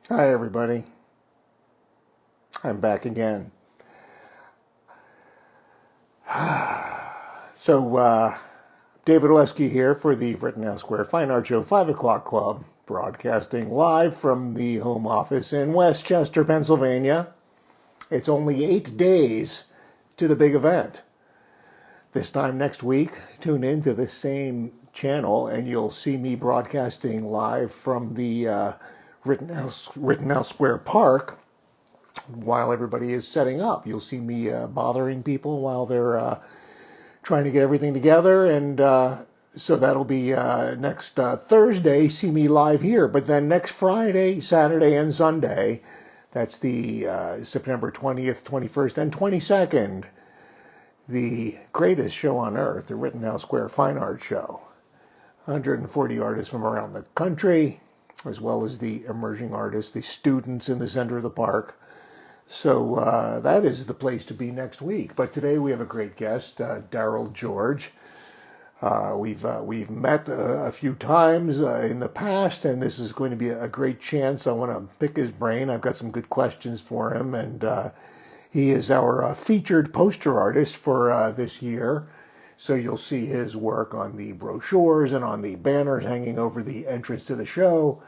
Hi, everybody. I'm back again. So, David Oleski here for the Rittenhouse Square Fine Art Show 5 o'clock club, broadcasting live from the home office in Westchester, Pennsylvania. It's only 8 days to the big event. This time next week, tune in to the same channel and you'll see me broadcasting live from the Rittenhouse Square Park while everybody is setting up. You'll see me bothering people while they're trying to get everything together. And so that'll be next Thursday. See me live here. But then next Friday, Saturday, and Sunday, that's the September 20th, 21st, and 22nd, the greatest show on earth, the Rittenhouse Square Fine Art Show. 140 artists from around the country, as well as the emerging artists, the students in the center of the park. So that is the place to be next week. But today we have a great guest, Darrell George. We've met a few times in the past, and this is going to be a great chance. I want to pick his brain. I've got some good questions for him, and he is our featured poster artist for this year. So you'll see his work on the brochures and on the banners hanging over the entrance to the show.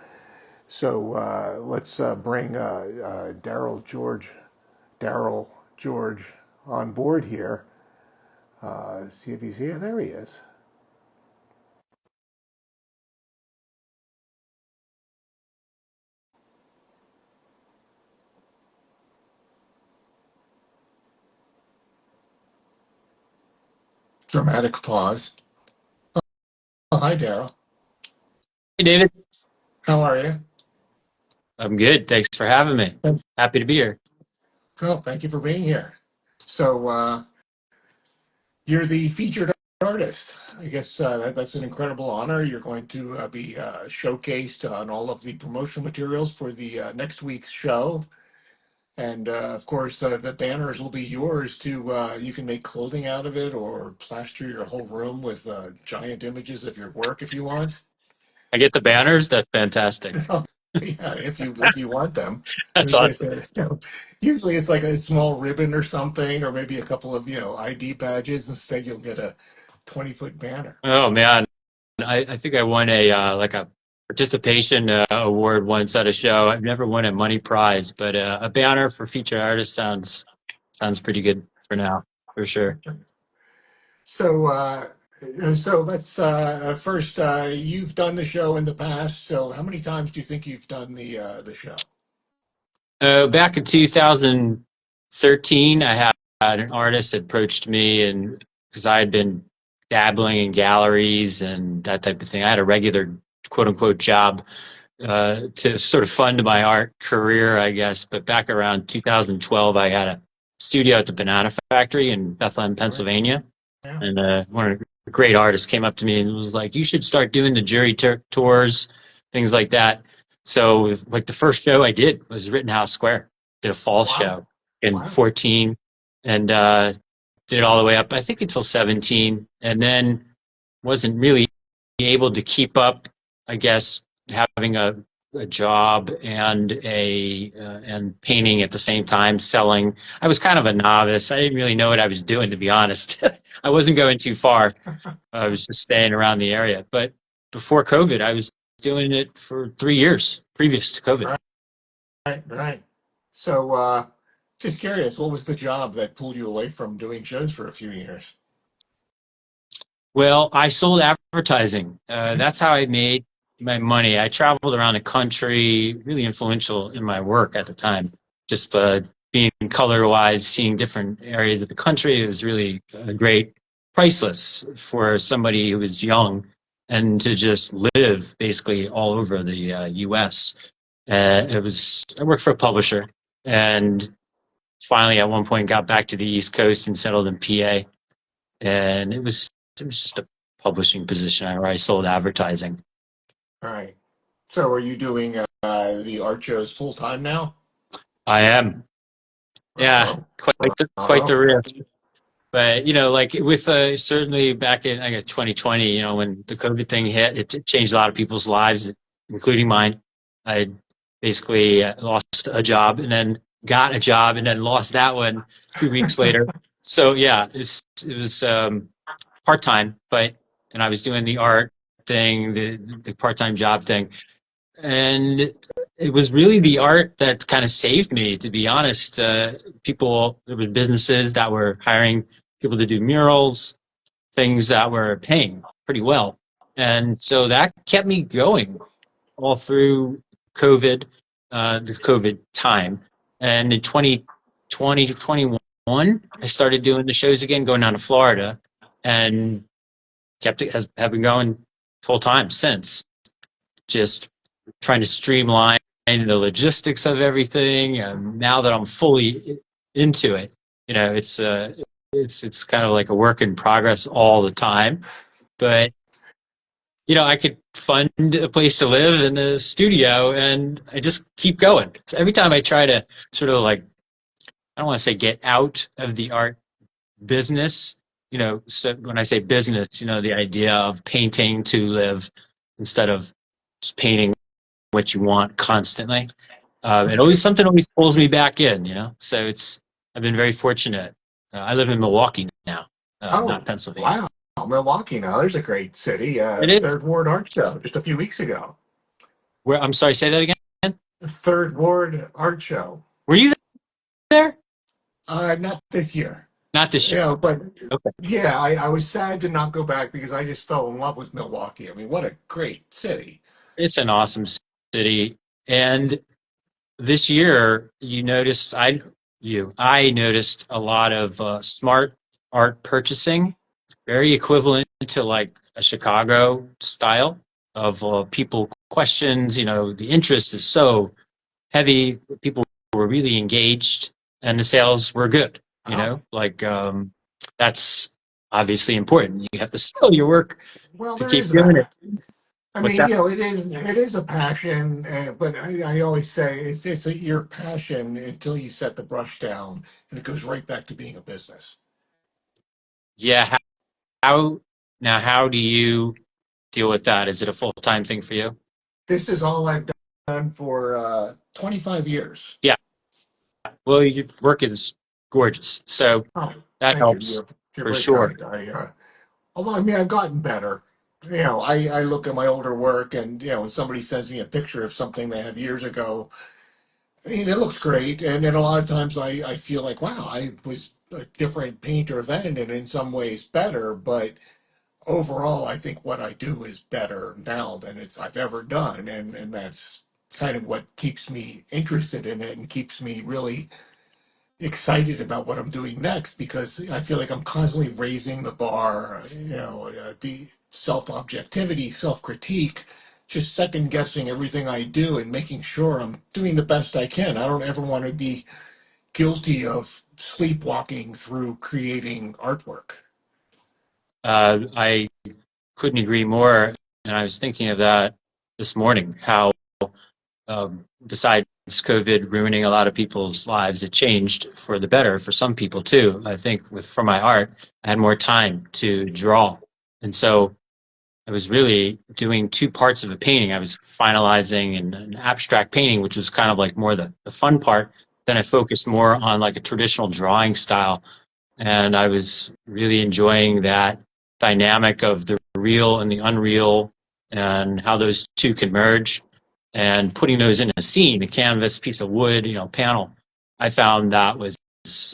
So let's bring Darrell George on board here. See if he's here. There he is. Dramatic pause. Oh, hi, Darrell. Hey, David. How are you? I'm good. Thanks for having me. Thanks. Happy to be here. Oh, thank you for being here. So you're the featured artist. I guess that's an incredible honor. You're going to be showcased on all of the promotional materials for the next week's show. And of course, the banners will be yours to, you can make clothing out of it or plaster your whole room with giant images of your work if you want. I get the banners. That's fantastic. Yeah, if you want them. That's Usually awesome. it's, usually it's like a small ribbon or something, or maybe a couple of, ID badges. Instead, you'll get a 20-foot banner. Oh man, I think I won a participation award once at a show. I've never won a money prize, but a banner for featured artist sounds pretty good for now, for sure. So, so let's first. You've done the show in the past. So, how many times do you think you've done the show? Back in 2013, I had an artist approached me, and because I had been dabbling in galleries and that type of thing, I had a regular quote unquote job to sort of fund my art career, I guess. But back around 2012, I had a studio at the Banana Factory in Bethlehem, All right. Pennsylvania, Yeah. and one of the great artists came up to me and was like, "You should start doing the jury tours, things like that." So, like the first show I did was Rittenhouse Square. Did a fall Wow. show in Wow. 14, and did it all the way up, I think, until 17, and then wasn't really able to keep up, I guess, having a job and a and painting at the same time, selling. I was kind of a novice. I didn't really know what I was doing, to be honest. I wasn't going too far. I was just staying around the area. But before COVID, I was doing it for 3 years previous to COVID. Right. Right. Right. So, just curious, what was the job that pulled you away from doing shows for a few years? Well, I sold advertising. That's how I made my money. I traveled around the country, really influential in my work at the time. Just being color wise, seeing different areas of the country. It was really great, priceless for somebody who was young and to just live basically all over the US. I worked for a publisher and finally at one point got back to the East Coast and settled in PA. And it was just a publishing position where I sold advertising. All right. So, are you doing the art shows full time now? I am, yeah, Bravo. quite the Bravo. risk. But like with certainly back in I guess 2020, when the COVID thing hit, it changed a lot of people's lives, including mine. I basically lost a job and then got a job and then lost that one 2 weeks later. So yeah, it was part time, but and I was doing the art thing, the part time job thing, and it was really the art that kind of saved me, to be honest. People, there were businesses that were hiring people to do murals, things that were paying pretty well, and so that kept me going all through COVID, the COVID time. And in 2020 to 21, I started doing the shows again, going down to Florida, and have been going full time since. Just trying to streamline the logistics of everything. Now that I'm fully into it, it's kind of like a work in progress all the time. But I could fund a place to live in a studio and I just keep going. So every time I try to sort of like, I don't want to say get out of the art business, so when I say business, the idea of painting to live instead of just painting what you want constantly. Something always pulls me back in. So I've been very fortunate. I live in Milwaukee now, Oh, not Pennsylvania. wow. Milwaukee now. There's a great city. It is. Third Ward Art Show just a few weeks ago. Where, I'm sorry, say that again. The Third Ward Art Show. Were you there? Not this year. Not this year. But Okay. yeah, I was sad to not go back because I just fell in love with Milwaukee. I mean, what a great city. It's an awesome city. And this year, I noticed a lot of smart art purchasing, very equivalent to like a Chicago style of people questions. The interest is so heavy. People were really engaged, and the sales were good. Oh, That's obviously important. You have to sell your work well, to there keep is doing it. that. I What's mean, that? it is a passion, but I always say it's your passion until you set the brush down, and it goes right back to being a business. Yeah. How now? How do you deal with that? Is it a full time thing for you? This is all I've done for 25 years. Yeah. Well, your work is gorgeous, so Oh, that thank you. helps You're for very sure. kind. Although I mean, I've gotten better. I look at my older work, and when somebody sends me a picture of something they have years ago, I mean, it looks great. And then a lot of times I feel like, wow, I was a different painter then, and in some ways better. But overall, I think what I do is better now than I've ever done, and that's kind of what keeps me interested in it and keeps me really excited about what I'm doing next because I feel like I'm constantly raising the bar, the self objectivity, self critique, just second guessing everything I do and making sure I'm doing the best I can. I don't ever want to be guilty of sleepwalking through creating artwork. I couldn't agree more, and I was thinking of that this morning. How besides COVID ruining a lot of people's lives, it changed for the better for some people too. I think for my art, I had more time to draw, and so I was really doing two parts of a painting. I was finalizing an abstract painting, which was kind of like more the fun part. Then I focused more on like a traditional drawing style. And I was really enjoying that dynamic of the real and the unreal and how those two can merge and putting those in a scene, a canvas, piece of wood, panel. I found that was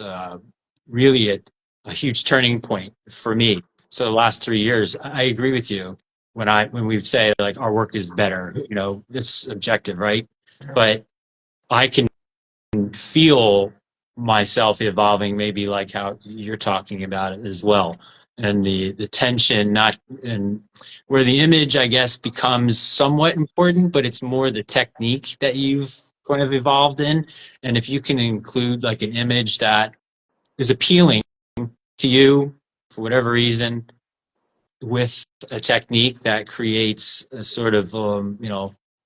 uh, really a huge turning point for me. So the last 3 years, I agree with you when we would say like our work is better, it's objective, right? But I can feel myself evolving, maybe like how you're talking about it as well. And the tension, not and where the image, I guess, becomes somewhat important, but it's more the technique that you've kind of evolved in. And if you can include like an image that is appealing to you for whatever reason, with a technique that creates a sort of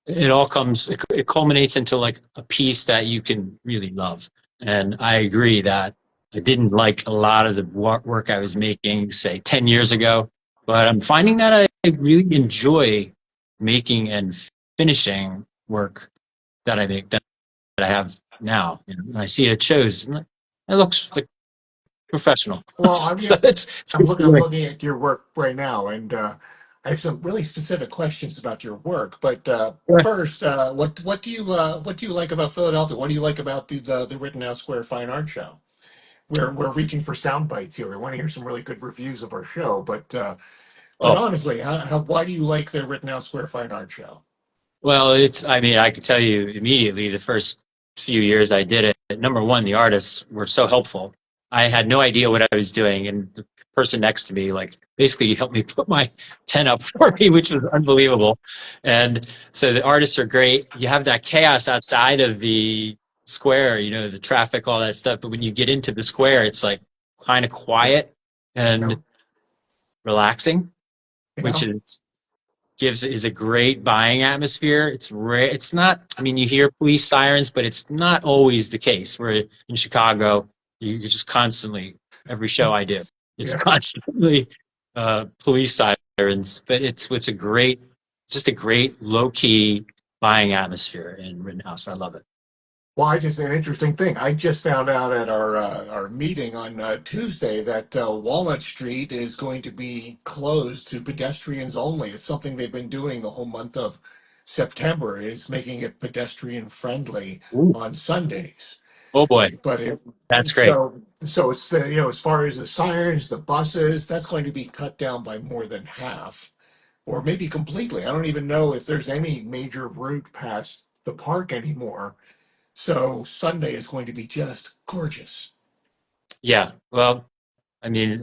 it culminates into like a piece that you can really love. And I agree that I didn't like a lot of the work I was making say 10 years ago, but I'm finding that I really enjoy making and finishing work that I make that I have now. And I see it shows. And it looks like professional. Well, So it's good I'm work. looking at your work right now, and I have some really specific questions about your work. But first, what do you like about Philadelphia? What do you like about the Rittenhouse Square Fine Art Show? We're reaching for sound bites here. We want to hear some really good reviews of our show, but Oh, honestly, why do you like the Rittenhouse Square Fine Art Show? well, I mean, I could tell you immediately the first few years I did it, number one, the artists were so helpful. I had no idea what I was doing. And the person next to me, like, basically helped me put my tent up for me, which was unbelievable. And so the artists are great. You have that chaos outside of the square, the traffic, all that stuff. But when you get into the square, it's like kind of Yeah, quiet and no, relaxing, which yeah, is a great buying atmosphere. It's rare. It's not. I mean, you hear police sirens, but it's not always the case. Where in Chicago, you're just constantly every show I do, it's yeah. constantly police sirens. But it's a great, just a great low key buying atmosphere in Rittenhouse. I love it. Well, I just an interesting thing. I just found out at our meeting on Tuesday that Walnut Street is going to be closed to pedestrians only. It's something they've been doing the whole month of September, is making it pedestrian friendly Ooh. on Sundays. Oh boy, But if that's great. so it's as far as the sirens, the buses, that's going to be cut down by more than half, or maybe completely. I don't even know if there's any major route past the park anymore, so Sunday is going to be just gorgeous. Yeah. Well, I mean,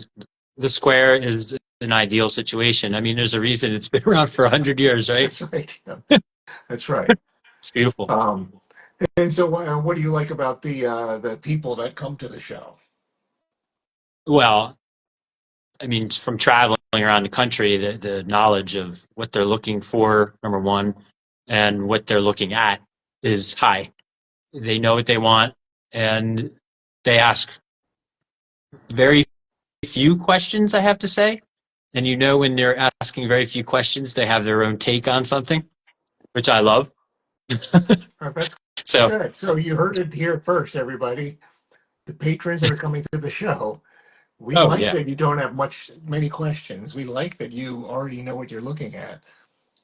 the square is an ideal situation. I mean, there's a reason it's been around for 100 years, right? That's right. Yeah, that's right. It's beautiful. Um, and so, what do you like about the people that come to the show? Well, I mean, from traveling around the country, the knowledge of what they're looking for, number one, and what they're looking at is high. They know what they want, and they ask very few questions, I have to say. And when they're asking very few questions, they have their own take on something, which I love. That's So, good. So you heard it here first, everybody. The patrons that are coming to the show. We oh like yeah, that you don't have many questions. We like that you already know what you're looking at.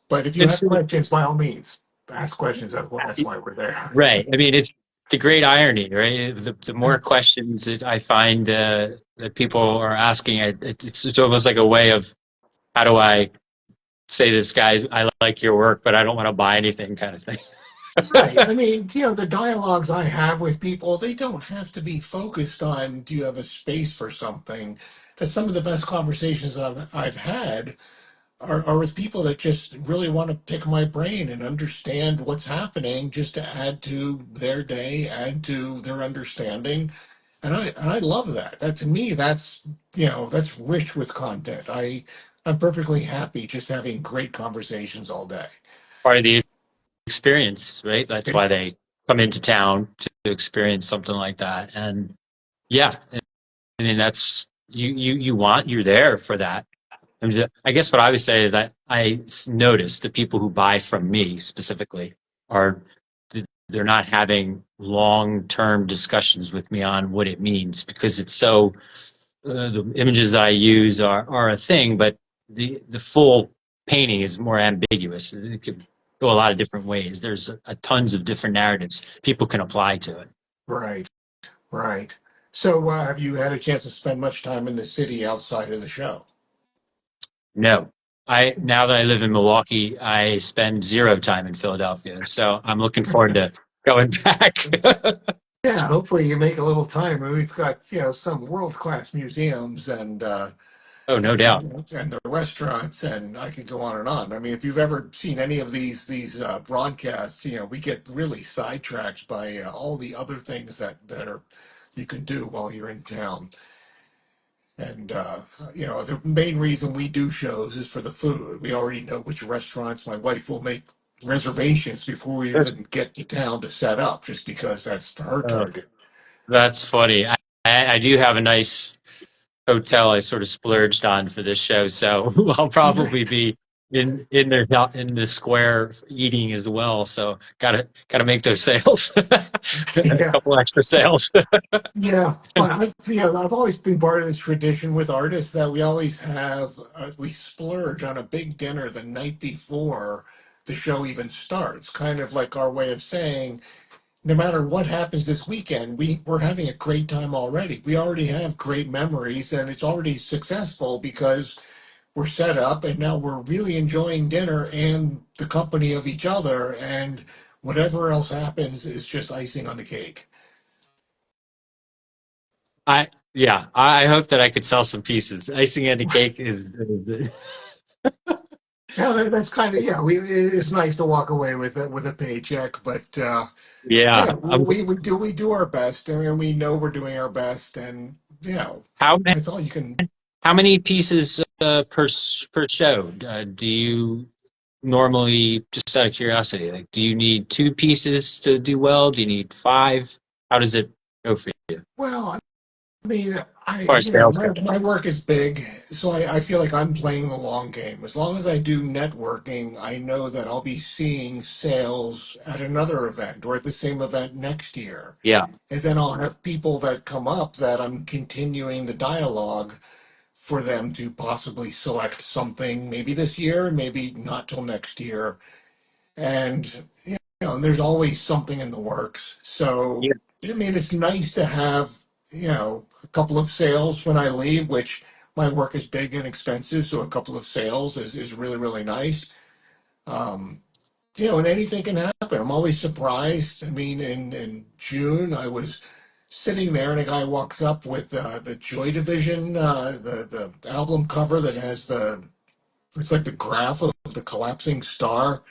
But if you it's have questions, by all means, ask questions. That's why we're there. right. I mean, it's the great irony, right? The more questions that I find that people are asking, it's almost like a way of how do I say this, guy? I like your work, but I don't want to buy anything, kind of thing. Right. I mean, the dialogues I have with people, they don't have to be focused on, do you have a space for something? That some of the best conversations I've had are with people that just really want to pick my brain and understand what's happening, just to add to their day, add to their understanding. And I love that. That to me, that's rich with content. I'm perfectly happy just having great conversations all day. Part of the experience, right? That's It, why they come into town to experience something like that. And yeah, I mean, that's you're there for that. I guess what I would say is that I notice the people who buy from me specifically are they're not having long-term discussions with me on what it means because it's so the images that I use are a thing, but the full painting is more ambiguous. It could go a lot of different ways. There's tons of different narratives people can apply to it. right, right. So, have you had a chance to spend much time in the city outside of the show? No. I Now that I live in Milwaukee, I spend zero time in Philadelphia. So I'm looking forward to going back. Yeah, hopefully you make a little time. And we've got some world class museums Oh, no doubt. and the restaurants, and I could go on and on. I mean, if you've ever seen any of these broadcasts, we get really sidetracked by all the other things that are you can do while you're in town. And the main reason we do shows is for the food. We already know which restaurants. My wife will make reservations before we even get to town to set up, just because that's her Oh, target. that's funny. I do have a nice hotel I sort of splurged on for this show, so I'll probably be in their in the square eating as well. So gotta make those sales. A Yeah. couple extra sales. Yeah, but I've always been part of this tradition with artists that we always have we splurge on a big dinner the night before the show even starts, kind of like our way of saying, no matter what happens this weekend, we're having a great time already. We already have great memories, and it's already successful because we're set up, and now we're really enjoying dinner and the company of each other, and whatever else happens is just icing on the cake. I yeah, I hope that I could sell some pieces. Icing on the cake Yeah, that's kind of yeah. It's nice to walk away with a paycheck, but yeah. we do our best, and we know we're doing our best, and How that's all you can. how many pieces per show do you normally, just out of curiosity, like do you need two pieces to do well? Do you need five? How does it go for you as Well, I mean, far as sales go? my work is big, so I feel like I'm playing the long game. As long as I do networking, I know that I'll be seeing sales at another event or at the same event next year. Yeah. And then I'll have people that come up that I'm continuing the dialogue for them to possibly select something maybe this year, maybe not till next year. And and there's always something in the works. So Yeah. I mean, it's nice to have a couple of sales when I leave, which my work is big and expensive, so a couple of sales is really really nice. Um, and anything can happen. I'm always surprised. I mean, in June, I was sitting there, and a guy walks up with the Joy Division, the album cover that has it's like the graph of the collapsing star.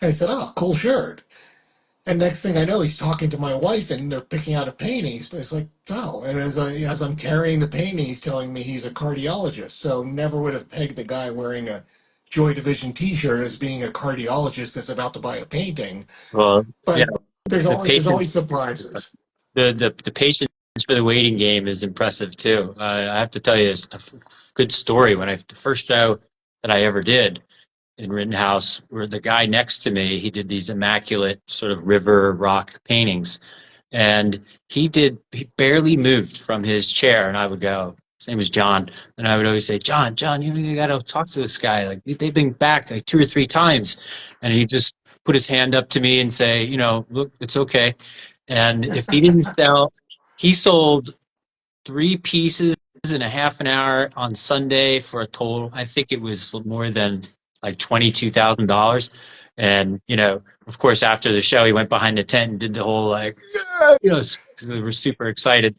And I said, "Oh, cool shirt." And next thing I know, he's talking to my wife, and they're picking out a painting. It's like, oh. And as I'm carrying the painting, he's telling me he's a cardiologist. So never would have pegged the guy wearing a Joy Division T-shirt as being a cardiologist that's about to buy a painting. Well, yeah, But the there's patience, always surprises. the patience for the waiting game is impressive too. I have to tell you good story. When the first show that I ever did in Rittenhouse, where the guy next to me, he did these immaculate sort of river rock paintings, and he barely moved from his chair, and I would go, his name was John, and I would always say, John, you got to talk to this guy, like they've been back like two or three times. And he just put his hand up to me and say, look, it's okay. And if he didn't sell, he sold three pieces in a half an hour on Sunday for a total, I think it was more than like $22,000. And, of course, after the show, he went behind the tent and did the whole like, yeah, because we were super excited.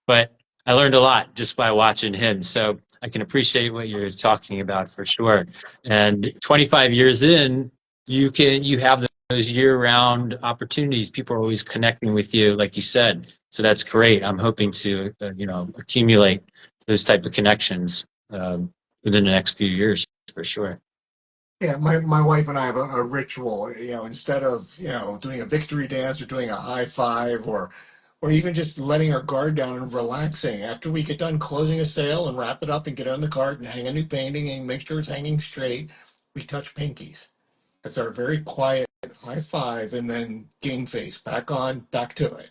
But I learned a lot just by watching him. So I can appreciate what you're talking about for sure. And 25 years in, you have those year-round opportunities. People are always connecting with you, like you said. So that's great. I'm hoping to, accumulate those type of connections within the next few years for sure. Yeah, my wife and I have a ritual. Instead of doing a victory dance or doing a high five or even just letting our guard down and relaxing after we get done closing a sale and wrap it up and get it on the cart and hang a new painting and make sure it's hanging straight, we touch pinkies. That's our very quiet high five, and then game face back on, back to it.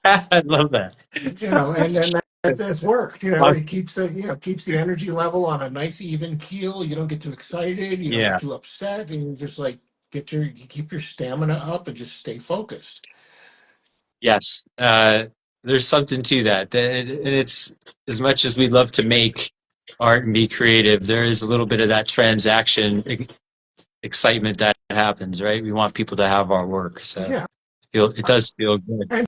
I love that. And then that's worked. Uh, It keeps keeps the energy level on a nice even keel. You don't get too excited, you don't get yeah. too upset, and you just like you keep your stamina up and just stay focused. Yes. There's something to that. And it's, as much as we love to make art and be creative, there is a little bit of that transaction excitement that happens, right? We want people to have our work. So Yeah, it does feel good. and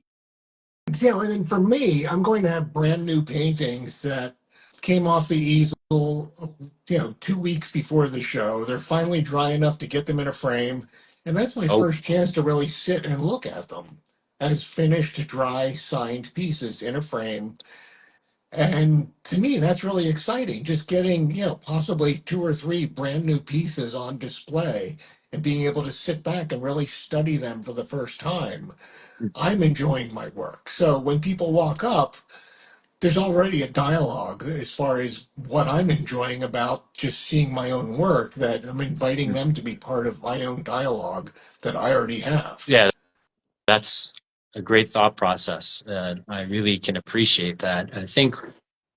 and then for me, I'm going to have brand new paintings that came off the easel, 2 weeks before the show. They're finally dry enough to get them in a frame, and that's my Oh, first chance to really sit and look at them as finished, dry, signed pieces in a frame. And to me, that's really exciting. Just getting, possibly two or three brand new pieces on display and being able to sit back and really study them for the first time. I'm enjoying my work. So when people walk up, there's already a dialogue as far as what I'm enjoying about just seeing my own work, that I'm inviting them to be part of my own dialogue that I already have. Yeah, that's a great thought process. I really can appreciate that. I think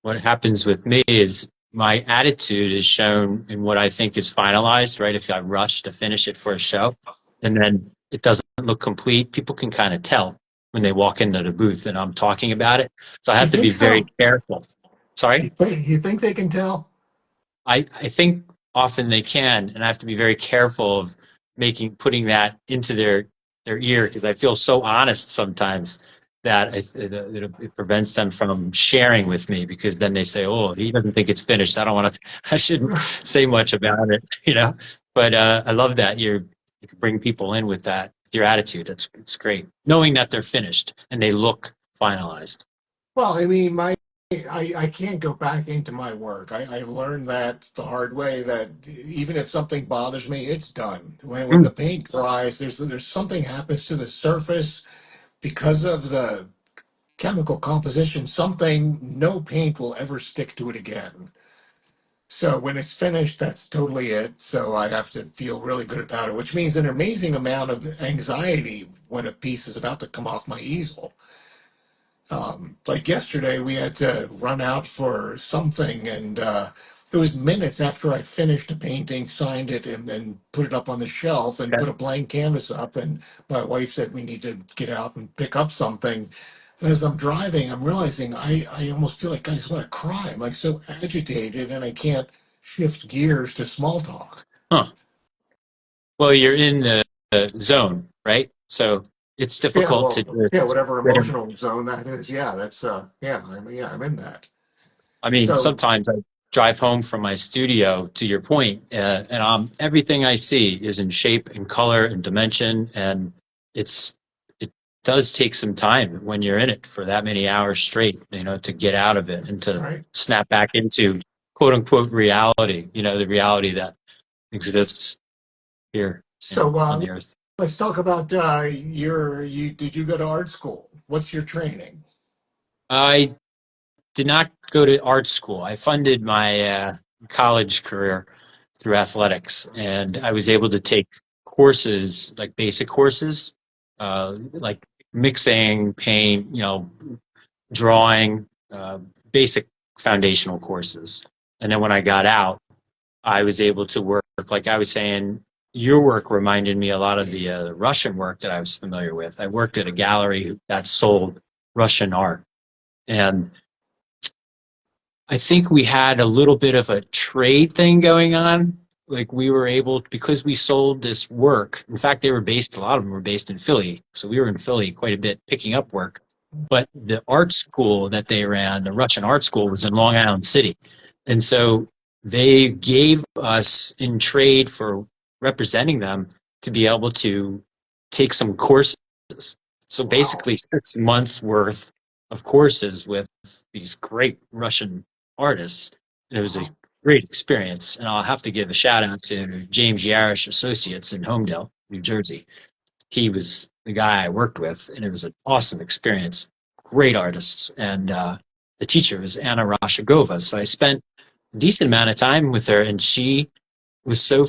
what happens with me is my attitude is shown in what I think is finalized, right? If I rush to finish it for a show and then it doesn't look complete, people can kind of tell when they walk into the booth and I'm talking about it. So I You have to be think very so? careful. Sorry? You think they can tell? I think often they can, and I have to be very careful of putting that into their ear because I feel so honest sometimes that it prevents them from sharing with me because then they say, "Oh, he doesn't think it's finished. I don't want to. I shouldn't say much about it," you know. But I love that you can bring people in with that your attitude. It's great knowing that they're finished and they look finalized. Well, I mean, I can't go back into my work. I learned that the hard way, that even if something bothers me, it's done. When the Mm. paint dries, there's something happens to the surface because of the chemical composition. Something, no paint will ever stick to it again. So when it's finished, that's totally it. So I have to feel really good about it, which means an amazing amount of anxiety when a piece is about to come off my easel. Like yesterday, we had to run out for something, and it was minutes after I finished a painting, signed it, and then put it up on the shelf and Okay. put a blank canvas up. And my wife said we need to get out and pick up something. And as I'm driving, I'm realizing I almost feel like I just want to cry. I'm like so agitated, and I can't shift gears to small talk. Huh. Well, you're in the zone, right? So it's Yeah, difficult to well, yeah, just whatever get in. emotional zone that is. Yeah, that's I'm in that. I mean, So sometimes I drive home from my studio, to your point, and everything I see is in shape and color and dimension, and it does take some time when you're in it for that many hours straight, to get out of it and to right. snap back into quote unquote reality, the reality that exists here So on the earth. let's talk about you. Did you go to art school? What's your training? I did not go to art school. I funded my college career through athletics, and I was able to take courses, like basic courses, like mixing, paint, drawing, basic foundational courses. And then when I got out, I was able to work, like I was saying, your work reminded me a lot of the Russian work that I was familiar with. I worked at a gallery that sold Russian art. And I think we had a little bit of a trade thing going on. Like we were able, because we sold this work. In fact, a lot of them were based in Philly. So we were in Philly quite a bit picking up work. But the art school that they ran, the Russian art school, was in Long Island City. And so they gave us in trade for representing them to be able to take some courses. So Wow. basically 6 months worth of courses with these great Russian artists. And it was a Wow. great experience. And I'll have to give a shout out to James Yarish Associates in Homedale, New Jersey. He was the guy I worked with, and it was an awesome experience. Great artists. And the teacher was Anna Rashagova. So I spent a decent amount of time with her, and she was so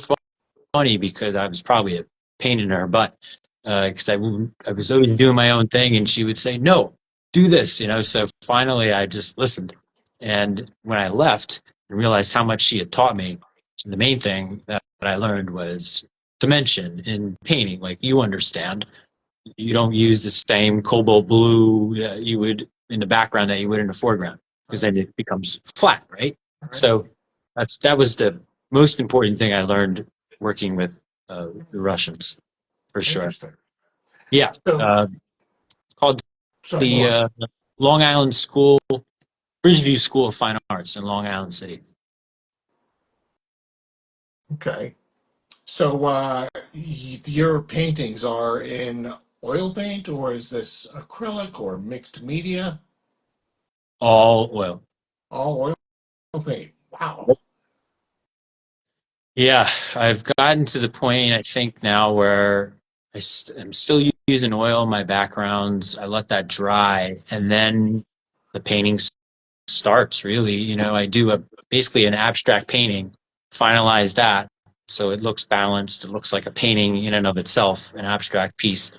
funny because I was probably a pain in her butt because I was always doing my own thing, and she would say, "No, do this." So finally, I just listened, and when I left and realized how much she had taught me, the main thing that I learned was dimension in painting. Like you understand, you don't use the same cobalt blue you would in the background that you would in the foreground because Right. then it becomes flat, right? Right. So that was the most important thing I learned working with the Russians for sure. Interesting. Yeah, So called sorry, go the on. Long Island School, Bridgeview School of Fine Arts in Long Island City. Okay. So your paintings are in oil paint, or is this acrylic or mixed media? All oil. All oil paint. Wow. Yeah, I've gotten to the point I think now where I'm still using oil in my backgrounds. I let that dry, and then the paintings starts, really. I do basically an abstract painting, finalize that so it looks balanced. It looks like a painting in and of itself, an abstract piece.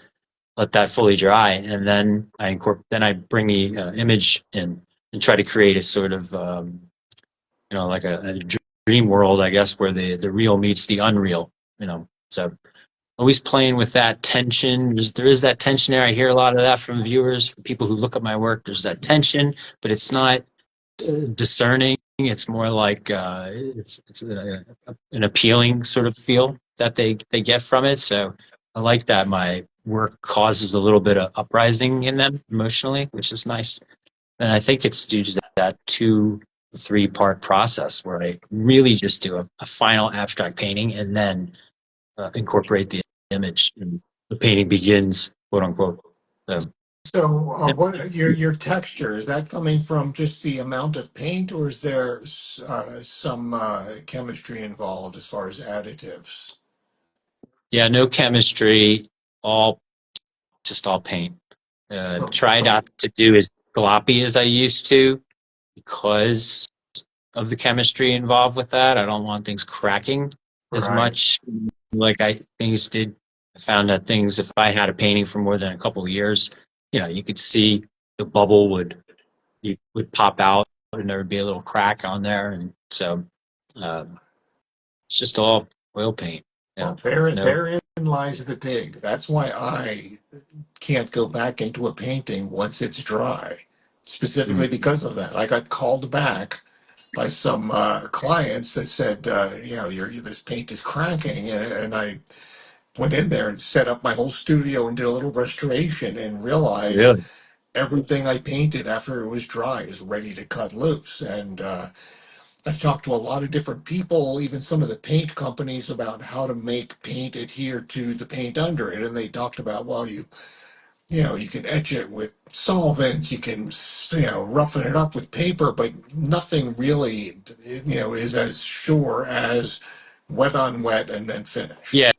Let that fully dry, and then I bring the image in and try to create a sort of like a dream world, I guess, where the real meets the unreal. So always playing with that tension. There is that tension there. I hear a lot of that from viewers, from people who look at my work. There's that tension, but it's not discerning. It's more like it's an appealing sort of feel that they get from it. So I like that my work causes a little bit of uprising in them emotionally, which is nice. And I think it's due to that 2-3 part process where I really just do a final abstract painting and then incorporate the image, and the painting begins, quote unquote. So, So, yeah. what your texture is that coming from just the amount of paint, or is there some chemistry involved as far as additives? Yeah, no chemistry, all all paint. So, Try not to do as gloppy as I used to because of the chemistry involved with that. I don't want things cracking as right. much like things did. I found that things, if I had a painting for more than a couple of years, you could see the bubble would pop out and there would be a little crack on there. And so it's just all oil paint. Yeah. Well, No. therein lies the dig. That's why I can't go back into a painting once it's dry, specifically Mm. because of that. I got called back by some clients that said, this paint is cracking, and I went in there and set up my whole studio and did a little restoration and realized Really? everything I painted after it was dry is ready to cut loose. And I've talked to a lot of different people, even some of the paint companies, about how to make paint adhere to the paint under it. And they talked about, well, you can etch it with solvents, you can, roughen it up with paper, but nothing really, is as sure as wet on wet and then finish. Yeah.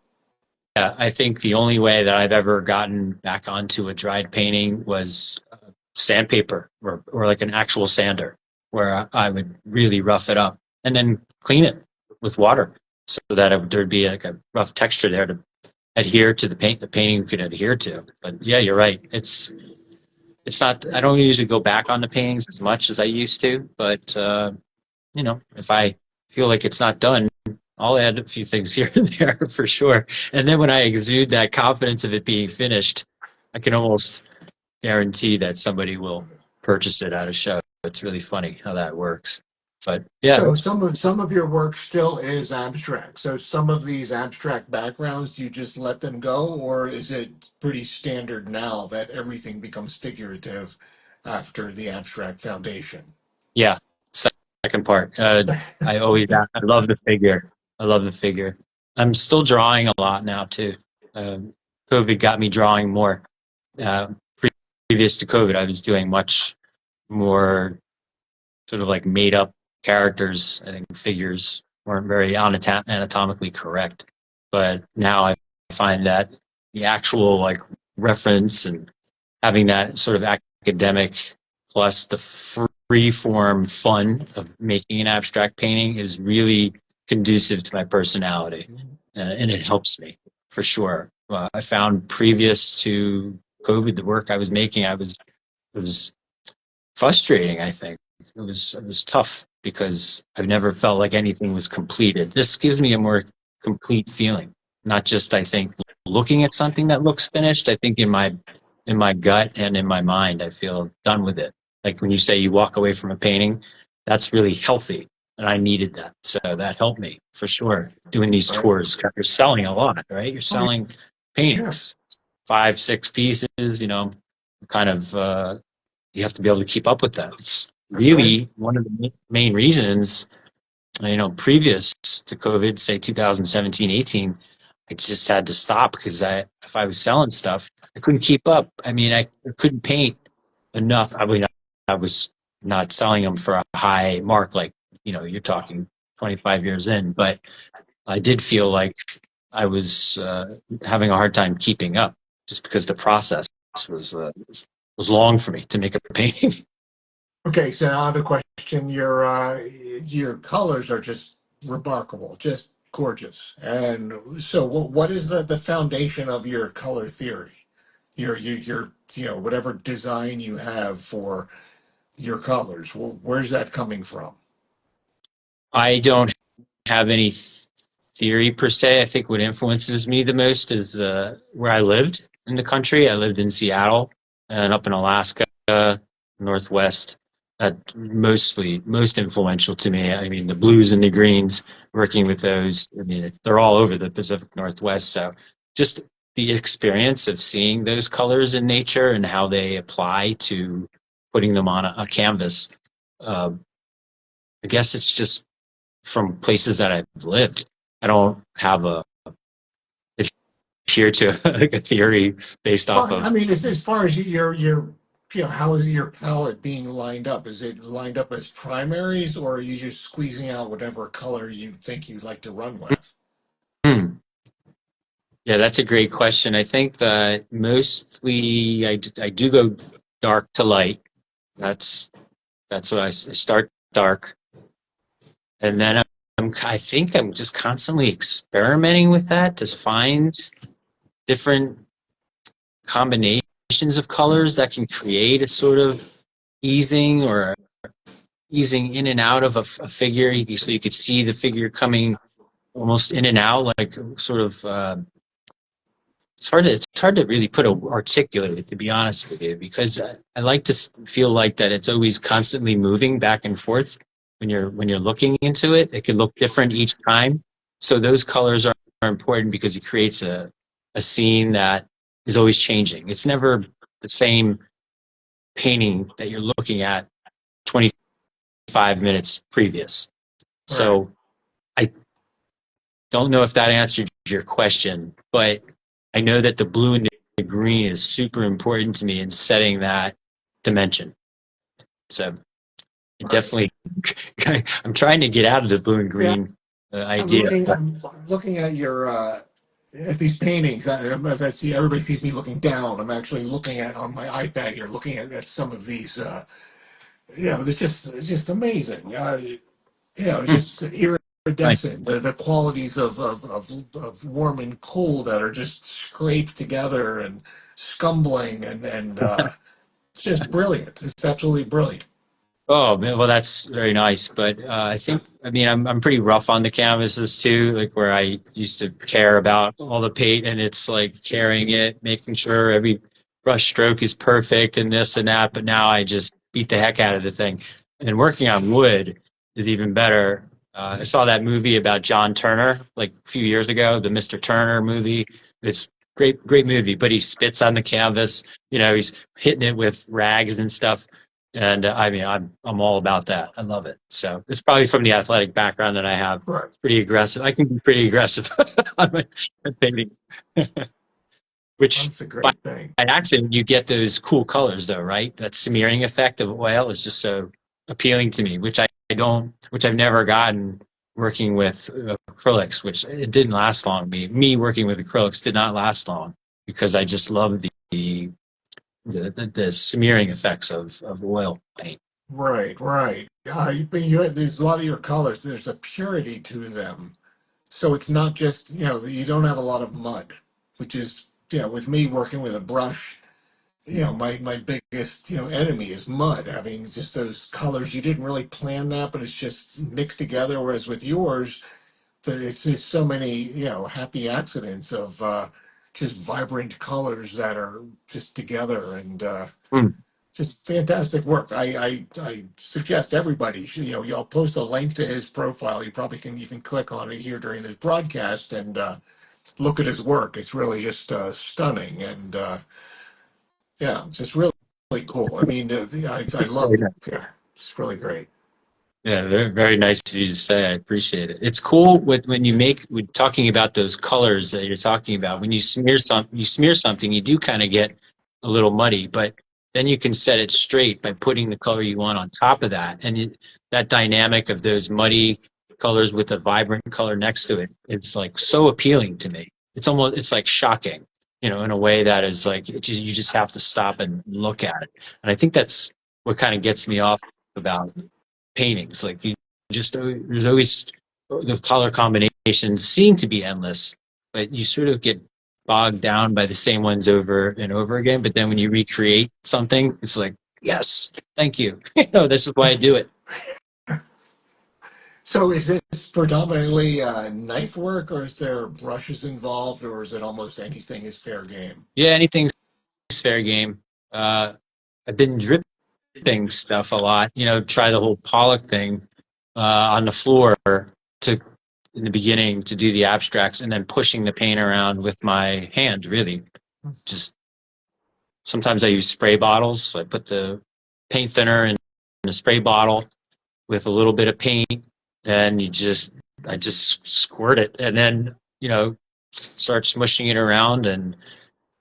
Yeah. I think the only way that I've ever gotten back onto a dried painting was sandpaper or like an actual sander where I would really rough it up and then clean it with water so that there'd be like a rough texture there to adhere to the painting could adhere to. But yeah, you're right. It's not, I don't usually go back on the paintings as much as I used to, but if I feel like it's not done, I'll add a few things here and there for sure. And then when I exude that confidence of it being finished, I can almost guarantee that somebody will purchase it at a show. It's really funny how that works. But yeah, So some of your work still is abstract. So some of these abstract backgrounds, do you just let them go, or is it pretty standard now that everything becomes figurative after the abstract foundation? yeah. Second part. I love the figure. I love the figure. I'm still drawing a lot now too. Um, COVID got me drawing more. Uh, Previous to COVID, I was doing much more sort of like made up characters. I think figures weren't very anatomically correct. But now I find that the actual like reference and having that sort of academic plus the free form fun of making an abstract painting is really conducive to my personality. And it helps me for sure. I found previous to COVID, the work I was making, it was frustrating. I think it was tough because I've never felt like anything was completed. This gives me a more complete feeling, not just I think looking at something that looks finished. I think in my gut and in my mind, I feel done with it. Like when you say you walk away from a painting, that's really healthy. And I needed that. So that helped me for sure. Doing these Right. tours, you're selling a lot, right? You're Oh, selling yeah. paintings, 5, 6 pieces, kind of you have to be able to keep up with that. It's That's right. really one of the main reasons, previous to COVID, say 2017, 18, I just had to stop because if I was selling stuff, I couldn't keep up. I mean, I couldn't paint enough. I mean, I was not selling them for a high mark, like, you're talking 25 years in, but I did feel like I was having a hard time keeping up just because the process was, uh, was long for me to make a painting. Okay, so now I have a question. Your colors are just remarkable, just gorgeous. And so, what is the foundation of your color theory? Whatever design you have for your colors. Well, where's that coming from? I don't have any theory per se. I think what influences me the most is where I lived in the country. I lived in Seattle and up in Alaska, Northwest. That most influential to me. I mean, the blues and the greens, working with those. I mean, they're all over the Pacific Northwest. So just the experience of seeing those colors in nature and how they apply to putting them on a canvas. Uh, I guess it's just from places that I've lived. I don't have a adhere to like a theory based off Well, I of. mean, as far as how is your palette being lined up? Is it lined up as primaries, or are you just squeezing out whatever color you think you'd like to run with? Hmm. Yeah, that's a great question. I think that mostly I do go dark to light. That's that's what I start dark, and then I think I'm just constantly experimenting with that to find different combinations of colors that can create a sort of easing or easing in and out of a figure. So you could see the figure coming almost in and out, like sort of. It's hard to really articulate it, to be honest with you, because I like to feel like that it's always constantly moving back and forth when you're looking into it. It can look different each time. So those colors are important because it creates a scene that is always changing. It's never the same painting that you're looking at 25 minutes previous. Right. So I don't know if that answered your question, but I know that the blue and the green is super important to me in setting that dimension. So it Right. definitely, I'm trying to get out of the blue and Yeah, green idea. I'm looking at your at these paintings. I see everybody sees me looking down. I'm actually looking at on my iPad here, looking at some of these. It's just amazing. It's Hmm, just nice. iridescent. The qualities of warm and cool that are just scraped together and scumbling and it's just brilliant. It's absolutely brilliant. Oh man, well that's very nice. But I think I mean I'm pretty rough on the canvases too, like where I used to care about all the paint and it's like carrying it, making sure every brush stroke is perfect and this and that. But now I just beat the heck out of the thing. And working on wood is even better. I saw that movie about John Turner like a few years ago, the Mr. Turner movie. It's great movie, but he spits on the canvas. He's hitting it with rags and stuff and I mean, I'm all about that. I love it. So it's probably from the athletic background that I have. Right. It's pretty aggressive. I can be pretty aggressive on my painting, which That's a by, great thing. by accident you get those cool colors, though, right? That smearing effect of oil is just so appealing to me, which I've never gotten working with acrylics, which it didn't last long. Me working with acrylics did not last long because I just love the smearing effects of oil paint. Right, right. But there's a lot of your colors. There's a purity to them, so it's not just you don't have a lot of mud, which is with me working with a brush. My biggest enemy is mud. Having just those colors, you didn't really plan that, but it's just mixed together. Whereas with yours, it's so many happy accidents of just vibrant colors that are just together and. Mm. Just fantastic work. I suggest everybody, y'all post a link to his profile. You probably can even click on it here during this broadcast and look at his work. It's really just stunning and yeah, just really cool. I mean, I It's love very nice. yeah, it's really great. Yeah, very nice of you to say. I appreciate it. It's cool when you make when talking about those colors that you're talking about. When you smear something, you do kind of get a little muddy, but then you can set it straight by putting the color you want on top of that, and that dynamic of those muddy colors with a vibrant color next to it. It's like so appealing to me. It's like shocking, in a way that is like you just have to stop and look at it. And I think what kind of gets me off about paintings. Like you just there's always the color combinations seem to be endless, but you sort of get bogged down by the same ones over and over again. But then when you recreate something, it's like, yes, thank you. This is why I do it. So is this predominantly knife work, or is there brushes involved, or is it almost anything is fair game? Yeah, anything's fair game. Uh, I've been dripping stuff a lot. Try the whole Pollock thing on the floor to in the beginning to do the abstracts, and then pushing the paint around with my hand. Really, just sometimes I use spray bottles. So I put the paint thinner in a spray bottle with a little bit of paint, and I just squirt it, and then start smushing it around and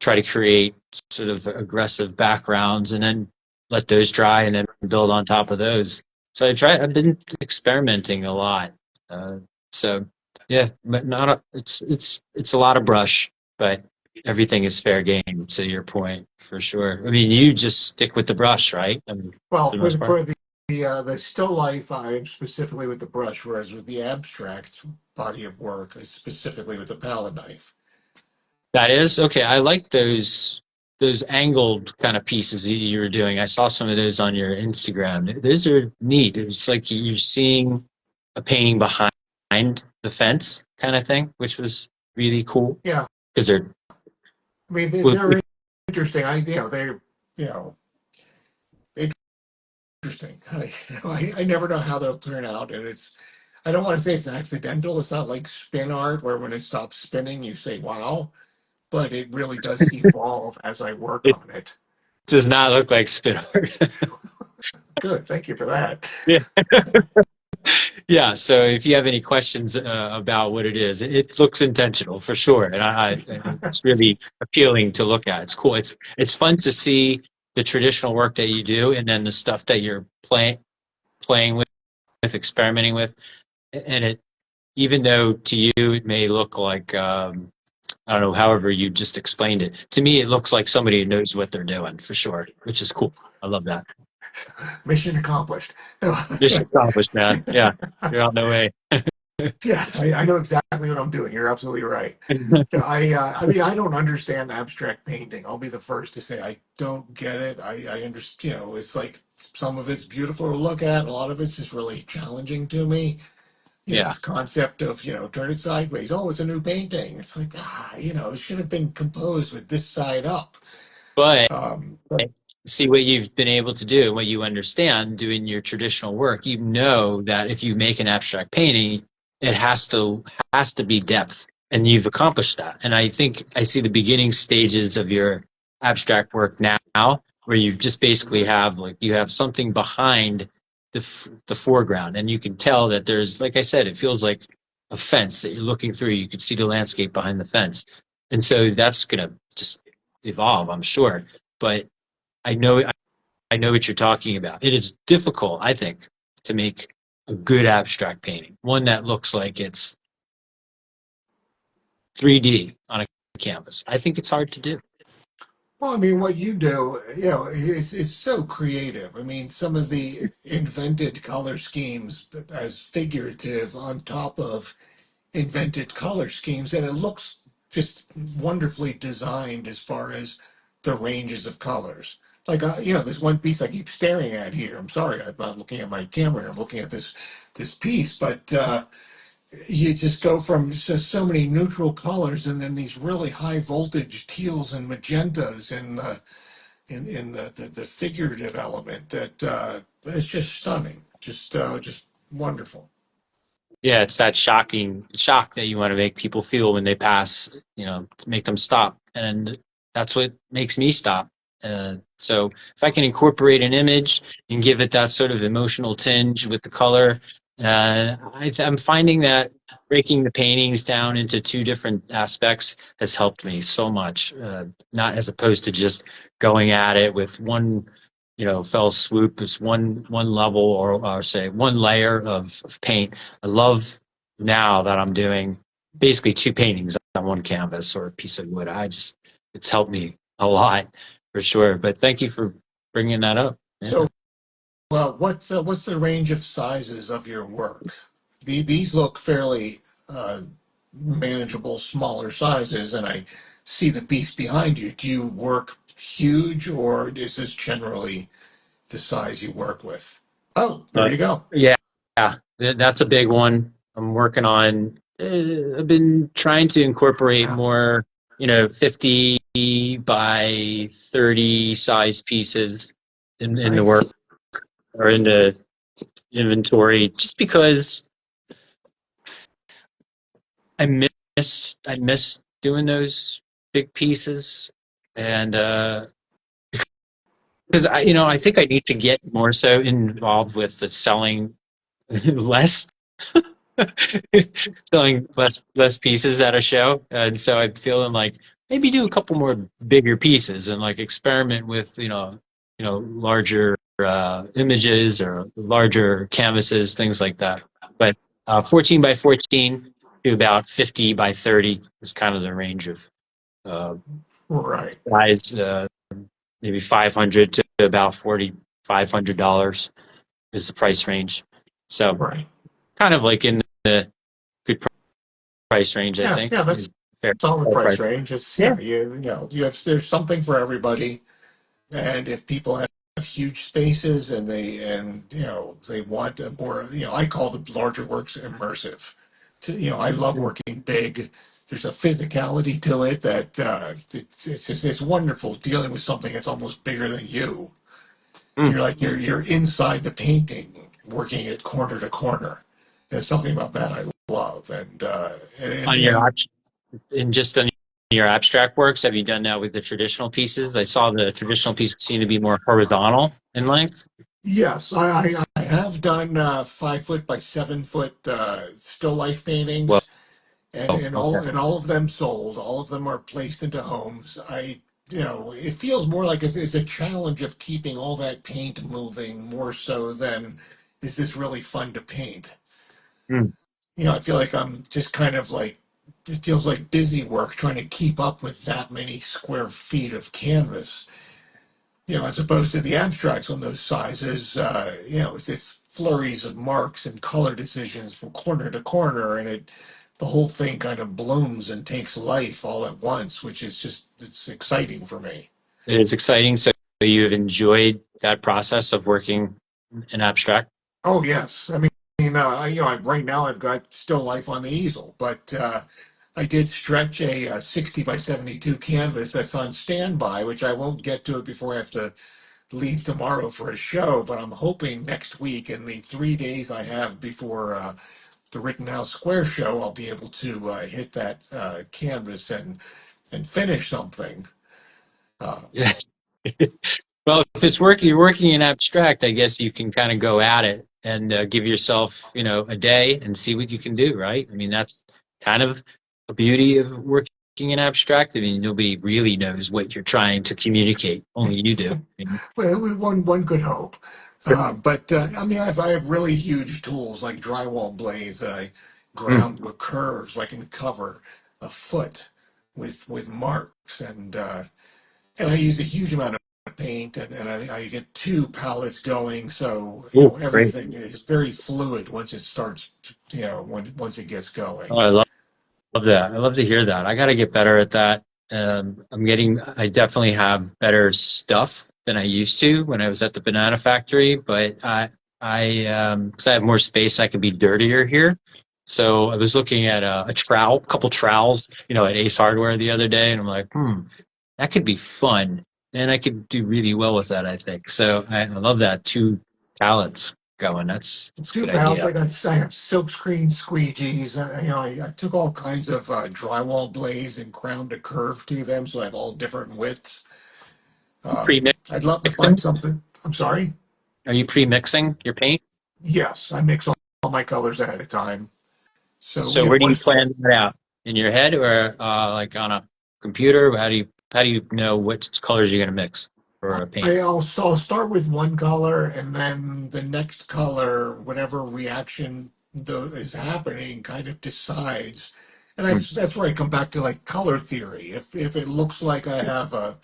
try to create sort of aggressive backgrounds, and then let those dry, and then build on top of those. So I've been experimenting a lot. Uh, so yeah, but not it's a lot of brush, but everything is fair game. To your point, for sure. I mean, you just stick with the brush, right? I mean, Well, for the most part. for the still life, I'm specifically with the brush, whereas with the abstract body of work, is specifically with the palette knife. That is okay. I like those angled kind of pieces that you were doing. I saw some of those on your Instagram. Those are neat. It's like you're seeing a painting behind the fence kind of thing, which was really cool Yeah, because they're I mean with, they're interesting. they're you know interesting. I never know how they'll turn out, and I don't want to say it's accidental. It's not like spin art where when it stops spinning, you say wow, but it really does evolve as I work it on it. does not look like spin art. Good, thank you for that. Yeah. Yeah. So if you have any questions about what it is, it looks intentional for sure, and it's really appealing to look at. It's cool. It's fun to see the traditional work that you do, and then the stuff that you're playing with, experimenting with, and it even though to you it may look like I don't know, however you just explained it. To me, it looks like somebody knows what they're doing for sure, which is cool. I love that. Mission accomplished. Mission accomplished, man. Yeah, you're on the way. Yeah, I know exactly what I'm doing. You're absolutely right. Yeah, I mean, I don't understand abstract painting. I'll be the first to say I don't get it. I understand. It's like some of it's beautiful to look at. A lot of it's just really challenging to me. Yeah, This concept of turn it sideways. Oh, it's a new painting. It's like it should have been composed with this side up. but But see what you've been able to do, what you understand doing your traditional work. You know that if you make an abstract painting, it has to be depth, and you've accomplished that. And I think I see the beginning stages of your abstract work now, where you just basically have like you have something behind the foreground, and you can tell that there's, like I said, it feels like a fence that you're looking through. You can see the landscape behind the fence, and so that's gonna just evolve, I'm sure. But I know I know what you're talking about. It is difficult, I think, to make a good abstract painting, one that looks like it's 3D on a canvas. I think it's hard to do. well, I mean, what you do, is so creative. I mean, some of the invented color schemes as figurative on top of invented color schemes, and it looks just wonderfully designed as far as the ranges of colors. Like there's one piece I keep staring at here. I'm sorry, I'm not looking at my camera. I'm looking at this piece, but you just go from so many neutral colors, and then these really high voltage teals and magentas, and in the figurative element that it's just stunning, just wonderful. Yeah, it's that shocking shock that you want to make people feel when they pass, to make them stop. And that's what makes me stop. So if I can incorporate an image and give it that sort of emotional tinge with the color, I'm finding that breaking the paintings down into two different aspects has helped me so much. Not as opposed to just going at it with one fell swoop. It's one level, or say one layer of paint. I love now that I'm doing basically two paintings on one canvas or a piece of wood. It's helped me a lot for sure. But thank you for bringing that up. So Yeah. well, what's the range of sizes of your work? These look fairly uh, manageable, smaller sizes, and I see the piece behind you. Do you work huge, or is this generally the size you work with? Oh, there Uh, you go. yeah, that's a big one. I'm working on. I've been trying to incorporate more, 50 by 30 size pieces in the work Nice. or in the inventory, just because I miss doing those big pieces, and because I think I need to get more so involved with the selling less selling less pieces at a show, and so I'm feeling like maybe do a couple more bigger pieces and like experiment with larger images or larger canvases, things like that. But 14 by 14 to about 50 by 30 is kind of the range of uh, Right. size. Maybe 500 to about $4,500 is the price range. So Right. kind of like in the good price range, I Yeah. think. Yeah. That's Fair, solid fair price price. range. It's Yeah. yeah. You have there's something for everybody. And if people have huge spaces and they want a more, I call the larger works immersive. I love working big. There's a physicality to it that it's just it's wonderful dealing with something that's almost bigger than you. Mm. You're inside the painting, working it corner to corner. There's something about that I love, On your and just on your abstract works, have you done that with the traditional pieces? I saw the traditional pieces seem to be more horizontal in length. yes, I have done 5 foot by 7 foot still life Well, paintings, and okay. all of them sold. All of them are placed into homes. It feels more like it's a challenge of keeping all that paint moving more so than is this really fun to paint. Mm. I feel like I'm just kind of like it feels like busy work trying to keep up with that many square feet of canvas. As opposed to the abstracts on those sizes, it's flurries of marks and color decisions from corner to corner, and the whole thing kind of blooms and takes life all at once, which is just, it's exciting for me. It is exciting. So you've enjoyed that process of working in abstract. Oh, yes. Right now I've got still life on the easel, but I did stretch a 60 by 72 canvas that's on standby, which I won't get to it before I have to leave tomorrow for a show, but I'm hoping next week in the 3 days I have before the Rittenhouse Square show, I'll be able to hit that canvas and finish something. Uh, Yeah. Well, if it's working, you're working in abstract, I guess you can kind of go at it and give yourself, a day and see what you can do, right? I mean, that's kind of the beauty of working in abstract. I mean, nobody really knows what you're trying to communicate. Only you do. well, one could hope, but I have really huge tools like drywall blades that I Mm. ground to a curve so I can cover a foot with marks and I use a huge amount of paint, and I get two palettes going, so Oh, great. everything is very fluid once it starts. Once it gets Oh, going. I love that. I love to hear that. I got to get better at that. I definitely have better stuff than I used to when I was at the banana factory, but because I have more space, I can be dirtier here. So I was looking at a trowel, a couple trowels, at Ace Hardware the other day, and I'm like, that could be fun. And I could do really well with that, I think. So I love that. Two palettes going. That's a Two good pals. idea. I have silk screen squeegees. I took all kinds of drywall blades and ground a curve to them, so I have all different widths. Pre-mixing? I'd love to find something. I'm sorry. Are you pre-mixing your paint? Yes, I mix all my colors ahead of time. So So where do you once plan that out? In your head or like on a computer? How do you know what colors you're going to mix for a paint? I'll start with one color, and then the next color, whatever reaction is happening, kind of decides. And Hmm. that's where I come back to like color theory. If it looks like I have a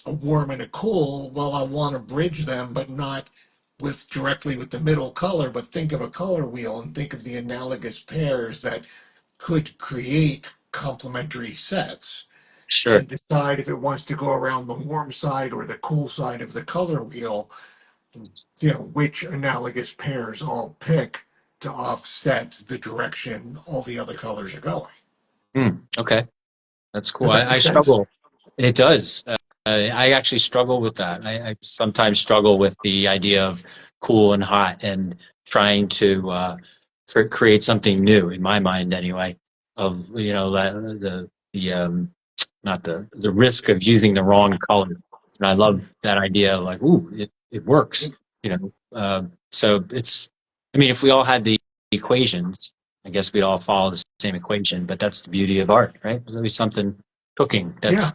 warm and a cool, well, I want to bridge them, but not with directly with the middle color, but think of a color wheel and think of the analogous pairs that could create complementary sets Sure. and decide if it wants to go around the warm side or the cool side of the color wheel, which analogous pairs all pick to offset the direction all the other colors are going. Okay. That's cool. Does that I make sense? struggle. It does. I actually struggle with that. I sometimes struggle with the idea of cool and hot and trying to create something new in my mind anyway. Of the not the risk of using the wrong color. And I love that idea of like, ooh, it works. So it's. I mean, if we all had the equations, I guess we'd all follow the same equation. But that's the beauty of art, right? There's always something cooking Yeah. that's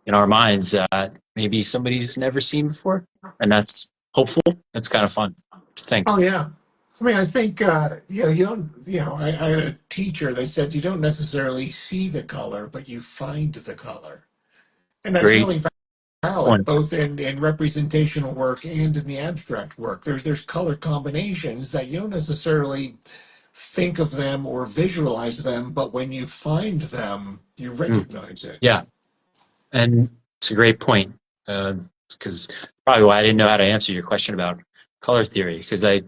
in our minds maybe somebody's never seen before, and that's hopeful. That's kind of fun to think. Oh, yeah. I mean, I think, you don't, I had a teacher that said you don't necessarily see the color, but you find the color. And that's Great really valid, point. both in representational work and in the abstract work. There's color combinations that you don't necessarily think of them or visualize them, but when you find them, you Mm, recognize it. yeah, and it's a great point because probably why I didn't know how to answer your question about color theory because I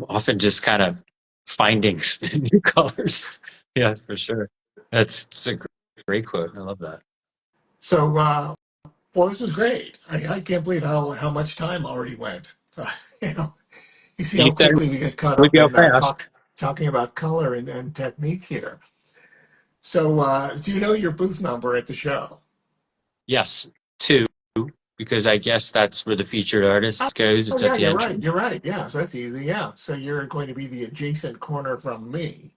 often just kind of finding new colors. Yeah, for sure. It's a great quote. I love that. So, well, this was great. I can't believe how much time already went. You know, you see You how said quickly we get caught we up go in fast. talking about color and technique here. So, do you know your booth number at the show? Yes, two, because I guess that's where the featured artist goes. Oh, It's at yeah, the you're right. entrance. You're right. Yeah, so that's easy. Yeah, so you're going to be the adjacent corner from me.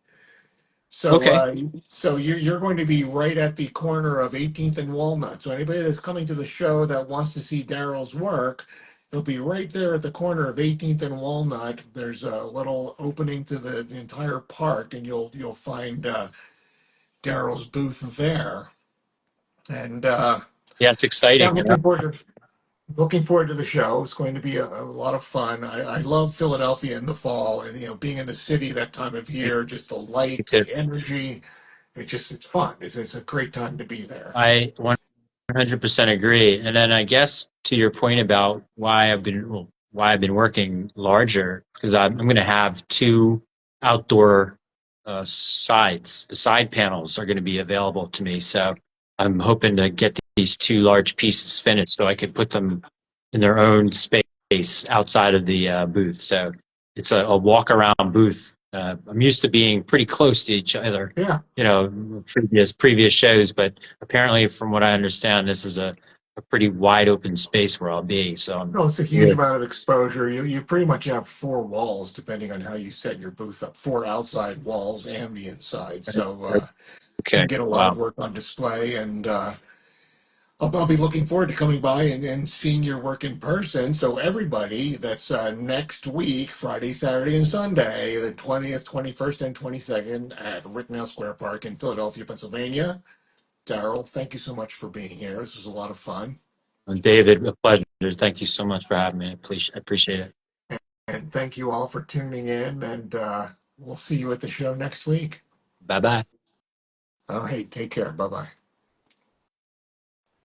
So, Okay. you're going to be right at the corner of 18th and Walnut. So anybody that's coming to the show that wants to see Darrell's work, it'll be right there at the corner of 18th and Walnut. There's a little opening to the entire park, and you'll find Darrell's booth there. And Yeah, it's yeah, exciting. I'm Yeah, looking forward to the show. It's going to be a lot of fun. I love Philadelphia in the fall, and being in the city that time of me year, just the me light, too. the energy. It's fun. It's a great time to be there. I 100% agree. And then I guess to your point about why I've been working larger because I'm going to have two outdoor sides. The side panels are going to be available to me, so I'm hoping to get these two large pieces finished so I could put them in their own space outside of the booth. So it's a walk around booth. I'm used to being pretty close to each other, Yeah. previous shows, but apparently, from what I understand, this is a pretty wide open space where I'll be. So I'm Well, it's a huge really amount of exposure. You pretty much have four walls, depending on how you set your booth up, four outside walls and the inside. So you okay. can get a lot Wow. of work on display. And I'll be looking forward to coming by and seeing your work in person. So everybody, that's next week, Friday, Saturday, and Sunday, the 20th, 21st, and 22nd at Rittenhouse Square Park in Philadelphia, Pennsylvania. Darrell, thank you so much for being here. This was a lot of fun. David, a pleasure. Thank you so much for having me. I appreciate it. And thank you all for tuning in. And we'll see you at the show next week. Bye bye. All right. Take care. Bye bye.